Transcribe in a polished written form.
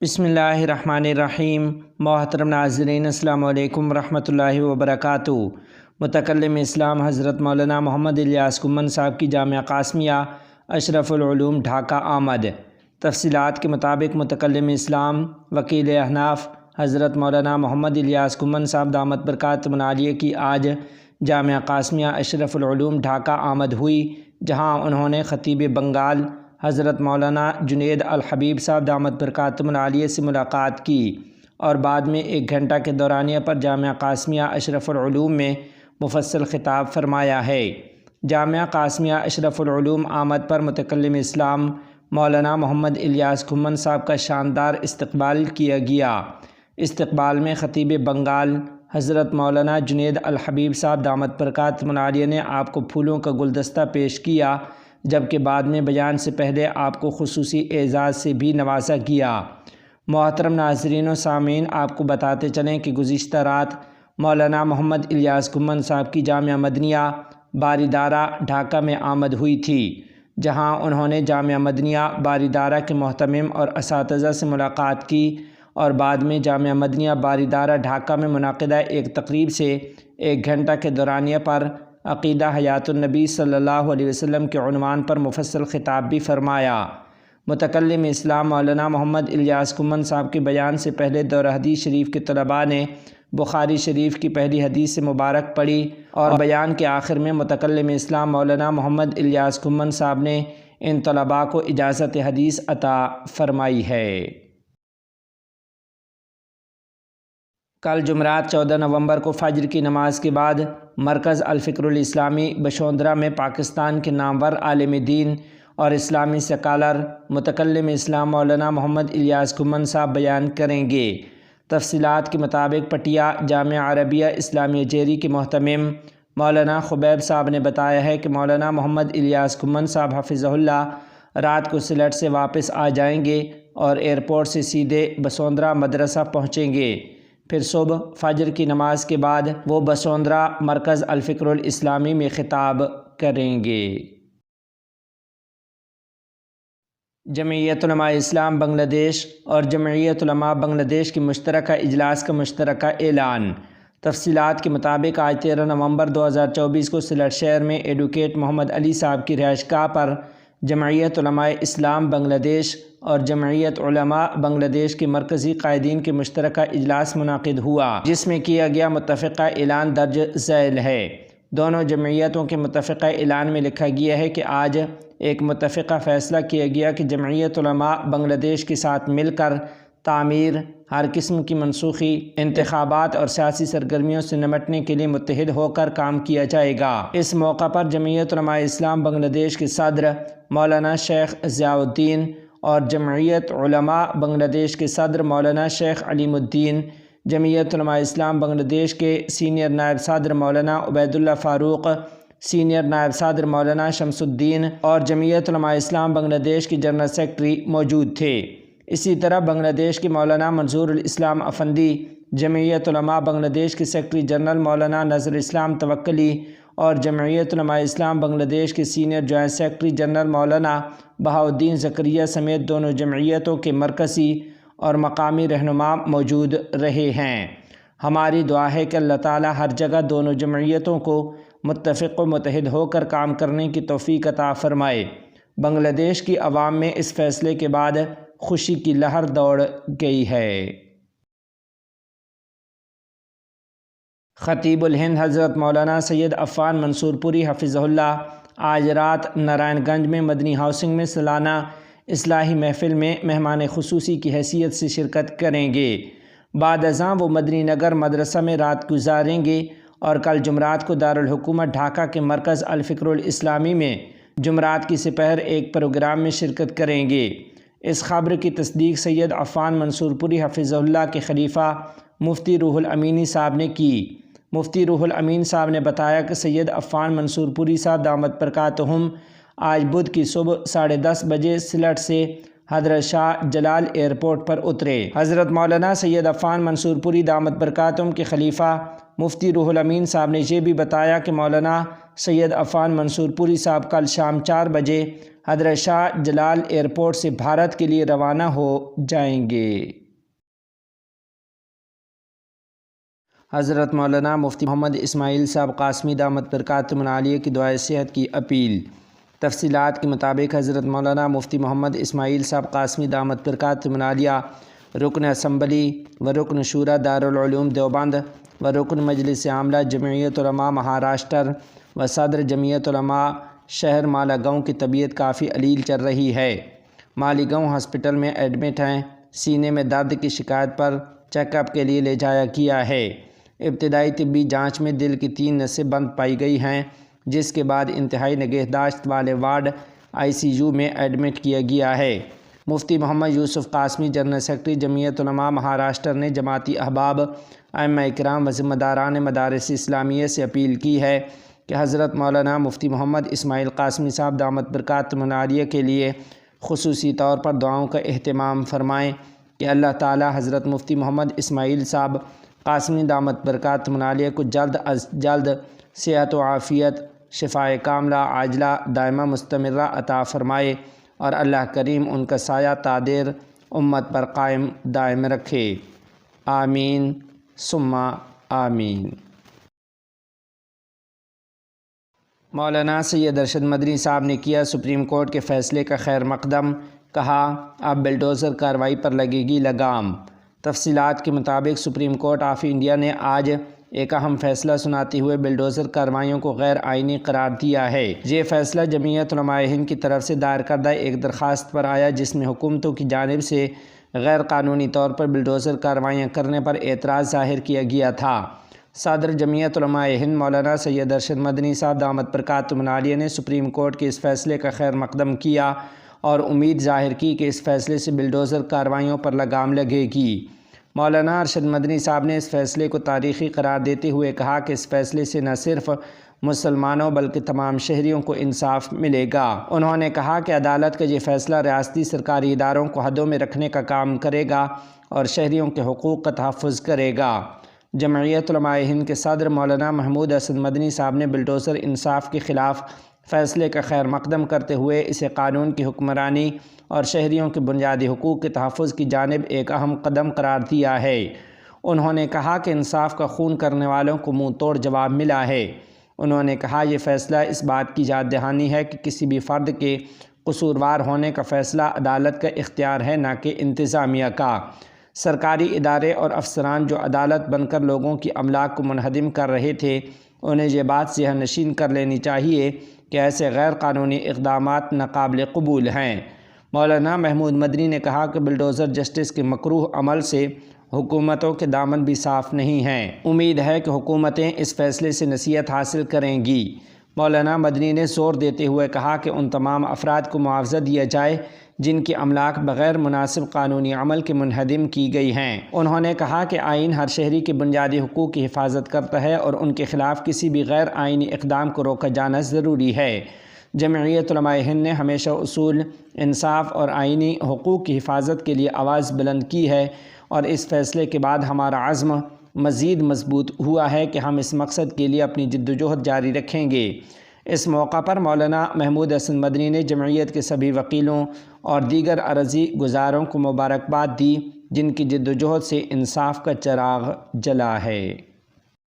بسم اللہ الرحمن الرحیم۔ محترم ناظرین، السلام علیکم ورحمۃ اللہ وبرکاتہ۔ متکلم اسلام حضرت مولانا محمد الیاس کمن صاحب کی جامعہ قاسمیہ اشرف العلوم ڈھاکہ آمد۔ تفصیلات کے مطابق متکلم اسلام وکیل احناف حضرت مولانا محمد الیاس کمن صاحب دامت برکاتہم العالیہ کی آج جامعہ قاسمیہ اشرف العلوم ڈھاکہ آمد ہوئی، جہاں انہوں نے خطیب بنگال حضرت مولانا جنید الحبیب صاحب دامت برکاتہم العالیہ سے ملاقات کی اور بعد میں 1 گھنٹہ کے دورانیہ پر جامعہ قاسمیہ اشرف العلوم میں مفصل خطاب فرمایا ہے۔ جامعہ قاسمیہ اشرف العلوم آمد پر متکلم اسلام مولانا محمد الیاس کمن صاحب کا شاندار استقبال کیا گیا۔ استقبال میں خطیب بنگال حضرت مولانا جنید الحبیب صاحب دامت برکاتہم العالیہ نے آپ کو پھولوں کا گلدستہ پیش کیا، جبکہ بعد میں بیان سے پہلے آپ کو خصوصی اعزاز سے بھی نوازا گیا۔ محترم ناظرین و سامعین، آپ کو بتاتے چلیں کہ گزشتہ رات مولانا محمد الیاس کمن صاحب کی جامعہ مدنیہ باری دارہ ڈھاکہ میں آمد ہوئی تھی، جہاں انہوں نے جامعہ مدنیہ باری دارہ کے محتمم اور اساتذہ سے ملاقات کی اور بعد میں جامعہ مدنیہ باری دارہ ڈھاکہ میں منعقدہ ایک تقریب سے 1 گھنٹہ کے دورانیہ پر عقیدہ حیات النبی صلی اللہ علیہ وسلم کے عنوان پر مفصل خطاب بھی فرمایا۔ متکلم اسلام مولانا محمد الیاس کمن صاحب کے بیان سے پہلے دورہ حدیث شریف کے طلباء نے بخاری شریف کی پہلی حدیث سے مبارک پڑھی اور بیان کے آخر میں متکلم اسلام مولانا محمد الیاس کمن صاحب نے ان طلباء کو اجازت حدیث عطا فرمائی ہے۔ کل جمعرات 14 نومبر کو فجر کی نماز کے بعد مرکز الفکر الاسلامی بشوندرہ میں پاکستان کے نامور عالم دین اور اسلامی سکالر متکلم اسلام مولانا محمد الیاس کمن صاحب بیان کریں گے۔ تفصیلات کے مطابق پٹیا جامعہ عربیہ اسلامیہ جیری کے محتمم مولانا خبیب صاحب نے بتایا ہے کہ مولانا محمد الیاس کمن صاحب حفظہ اللہ رات کو سلٹ سے واپس آ جائیں گے اور ایئرپورٹ سے سیدھے بسوندرہ مدرسہ پہنچیں گے، پھر صبح فجر کی نماز کے بعد وہ بسوندرہ مرکز الفکر الاسلامی میں خطاب کریں گے۔ جمعیت علماء اسلام بنگلہ دیش اور جمعیت علماء بنگلہ دیش کے مشترکہ اجلاس کا مشترکہ اعلان۔ تفصیلات کے مطابق آج 13 نومبر 2024 کو سلٹ شہر میں ایڈوکیٹ محمد علی صاحب کی رہائش گاہ پر جمعیت علماء اسلام بنگلہ دیش اور جمعیت علماء بنگلہ دیش کے مرکزی قائدین کے مشترکہ اجلاس منعقد ہوا، جس میں کیا گیا متفقہ اعلان درج ذیل ہے۔ دونوں جمعیتوں کے متفقہ اعلان میں لکھا گیا ہے کہ آج ایک متفقہ فیصلہ کیا گیا کہ جمعیت علماء بنگلہ دیش کے ساتھ مل کر تعمیر، ہر قسم کی منسوخی، انتخابات اور سیاسی سرگرمیوں سے نمٹنے کے لیے متحد ہو کر کام کیا جائے گا۔ اس موقع پر جمعیت علماء اسلام بنگلہ دیش کے صدر مولانا شیخ ضیاء الدین اور جمعیت علماء بنگلہ دیش کے صدر مولانا شیخ علیم الدین، جمعیت علماء اسلام بنگلہ دیش کے سینئر نائب صدر مولانا عبید اللہ فاروق، سینئر نائب صدر مولانا شمس الدین اور جمعیت علماء اسلام بنگلہ دیش کے جنرل سیکرٹری موجود تھے۔ اسی طرح بنگلہ دیش کے مولانا منظور الاسلام افندی، جمعیت علماء بنگلہ دیش کے سیکرٹری جنرل مولانا نذر اسلام توکلی اور جمعیت علماء اسلام بنگلہ دیش کے سینئر جوائنٹ سیکرٹری جنرل مولانا بہاؤالدین زکریا سمیت دونوں جمعیتوں کے مرکزی اور مقامی رہنما موجود رہے ہیں۔ ہماری دعا ہے کہ اللہ تعالی ہر جگہ دونوں جمعیتوں کو متفق و متحد ہو کر کام کرنے کی توفیق عطا فرمائے۔ بنگلہ دیش کی عوام میں اس فیصلے کے بعد خوشی کی لہر دوڑ گئی ہے۔ خطیب الہند حضرت مولانا سید عفان منصور پوری حفظہ اللہ آج رات نارائن گنج میں مدنی ہاؤسنگ میں سالانہ اصلاحی محفل میں مہمان خصوصی کی حیثیت سے شرکت کریں گے۔ بعد ازاں وہ مدنی نگر مدرسہ میں رات گزاریں گے اور کل جمعرات کو دارالحکومت ڈھاکہ کے مرکز الفکر الاسلامی میں جمعرات کی سپہر ایک پروگرام میں شرکت کریں گے۔ اس خبر کی تصدیق سید عفان منصور پوری حفظہ اللہ کے خلیفہ مفتی روح الامینی صاحب نے کی۔ مفتی روح الامین صاحب نے بتایا کہ سید عفان منصور پوری صاحب دامت برکاتہم آج بدھ کی صبح 10:30 بجے سلٹ سے حضرت شاہ جلال ایئرپورٹ پر اترے۔ حضرت مولانا سید عفان منصور پوری دامت برکاتہم کے خلیفہ مفتی روح الامین صاحب نے یہ بھی بتایا کہ مولانا سید عفان منصور پوری صاحب کل شام 4 بجے حضرت شاہ جلال ایئرپورٹ سے بھارت کے لیے روانہ ہو جائیں گے۔ حضرت مولانا مفتی محمد اسماعیل صاحب قاسمی دامت برکاتہم العالیہ کی دعائے صحت کی اپیل۔ تفصیلات کے مطابق حضرت مولانا مفتی محمد اسماعیل صاحب قاسمی دامت برکاتہم العالیہ رکن اسمبلی و رکن شورا دارالعلوم دیوبند و رکن مجلس عاملہ جمعیت علماء مہاراشٹر و صدر جمعیت علماء شہر مالیگاؤں کی طبیعت کافی علیل چل رہی ہے۔ مالیگاؤں ہسپتال میں ایڈمٹ ہیں۔ سینے میں درد کی شکایت پر چیک اپ کے لیے لے جایا گیا ہے۔ ابتدائی طبی جانچ میں دل کی 3 نسیں بند پائی گئی ہیں، جس کے بعد انتہائی نگہداشت والے وارڈ ICU میں ایڈمٹ کیا گیا ہے۔ مفتی محمد یوسف قاسمی جنرل سیکرٹری جمعیت علماء مہاراشٹر نے جماعتی احباب، ائمہ کرام و ذمہ داران مدارس اسلامیہ سے اپیل کی ہے کہ حضرت مولانا مفتی محمد اسماعیل قاسمی صاحب دامت برکاتہم العالیہ کے لیے خصوصی طور پر دعاؤں کا اہتمام فرمائیں کہ اللہ تعالی حضرت مفتی محمد اسماعیل صاحب قاسمی دامت برکاتہم العالیہ کو جلد از جلد صحت و عافیت، شفائے کاملہ عاجلہ دائمہ مستمرہ عطا فرمائے اور اللہ کریم ان کا سایہ تادیر امت پر قائم دائم رکھے۔ آمین ثم آمین۔ مولانا سید ارشد مدنی صاحب نے کیا سپریم کورٹ کے فیصلے کا خیر مقدم، کہا اب بلڈوزر کارروائی پر لگے گی لگام۔ تفصیلات کے مطابق سپریم کورٹ آف انڈیا نے آج ایک اہم فیصلہ سناتے ہوئے بلڈوزر کارروائیوں کو غیر آئینی قرار دیا ہے۔ یہ فیصلہ جمعیت علماء ہند کی طرف سے دائر کردہ ایک درخواست پر آیا جس میں حکومتوں کی جانب سے غیر قانونی طور پر بلڈوزر کارروائیاں کرنے پر اعتراض ظاہر کیا گیا تھا۔ صدر جمعیت علماء ہند مولانا سید ارشد مدنی صاحب دامت برکاتہم العالیہ نے سپریم کورٹ کے اس فیصلے کا خیر مقدم کیا اور امید ظاہر کی کہ اس فیصلے سے بلڈوزر کارروائیوں پر لگام لگے گی۔ مولانا ارشد مدنی صاحب نے اس فیصلے کو تاریخی قرار دیتے ہوئے کہا کہ اس فیصلے سے نہ صرف مسلمانوں بلکہ تمام شہریوں کو انصاف ملے گا۔ انہوں نے کہا کہ عدالت کا یہ فیصلہ ریاستی سرکاری اداروں کو حدوں میں رکھنے کا کام کرے گا اور شہریوں کے حقوق کا تحفظ کرے گا۔ جمعیت علماء ہند کے صدر مولانا محمود حسن مدنی صاحب نے بلڈوزر انصاف کے خلاف فیصلے کا خیر مقدم کرتے ہوئے اسے قانون کی حکمرانی اور شہریوں کے بنیادی حقوق کے تحفظ کی جانب ایک اہم قدم قرار دیا ہے۔ انہوں نے کہا کہ انصاف کا خون کرنے والوں کو منہ توڑ جواب ملا ہے۔ انہوں نے کہا یہ فیصلہ اس بات کی یاد دہانی ہے کہ کسی بھی فرد کے قصوروار ہونے کا فیصلہ عدالت کا اختیار ہے نہ کہ انتظامیہ کا۔ سرکاری ادارے اور افسران جو عدالت بن کر لوگوں کی املاک کو منہدم کر رہے تھے انہیں یہ بات ذہن نشین کر لینی چاہیے کہ ایسے غیر قانونی اقدامات ناقابل قبول ہیں۔ مولانا محمود مدنی نے کہا کہ بلڈوزر جسٹس کے مکروہ عمل سے حکومتوں کے دامن بھی صاف نہیں ہیں۔ امید ہے کہ حکومتیں اس فیصلے سے نصیحت حاصل کریں گی۔ مولانا مدنی نے زور دیتے ہوئے کہا کہ ان تمام افراد کو معاوضہ دیا جائے جن کی املاک بغیر مناسب قانونی عمل کے منہدم کی گئی ہیں۔ انہوں نے کہا کہ آئین ہر شہری کے بنیادی حقوق کی حفاظت کرتا ہے اور ان کے خلاف کسی بھی غیر آئینی اقدام کو روکا جانا ضروری ہے۔ جمعیت علماء ہند نے ہمیشہ اصول، انصاف اور آئینی حقوق کی حفاظت کے لیے آواز بلند کی ہے اور اس فیصلے کے بعد ہمارا عزم مزید مضبوط ہوا ہے کہ ہم اس مقصد کے لیے اپنی جدوجہد جاری رکھیں گے۔ اس موقع پر مولانا محمود حسن مدنی نے جمعیت کے سبھی وکیلوں اور دیگر عرضی گزاروں کو مبارکباد دی جن کی جدوجہد سے انصاف کا چراغ جلا ہے۔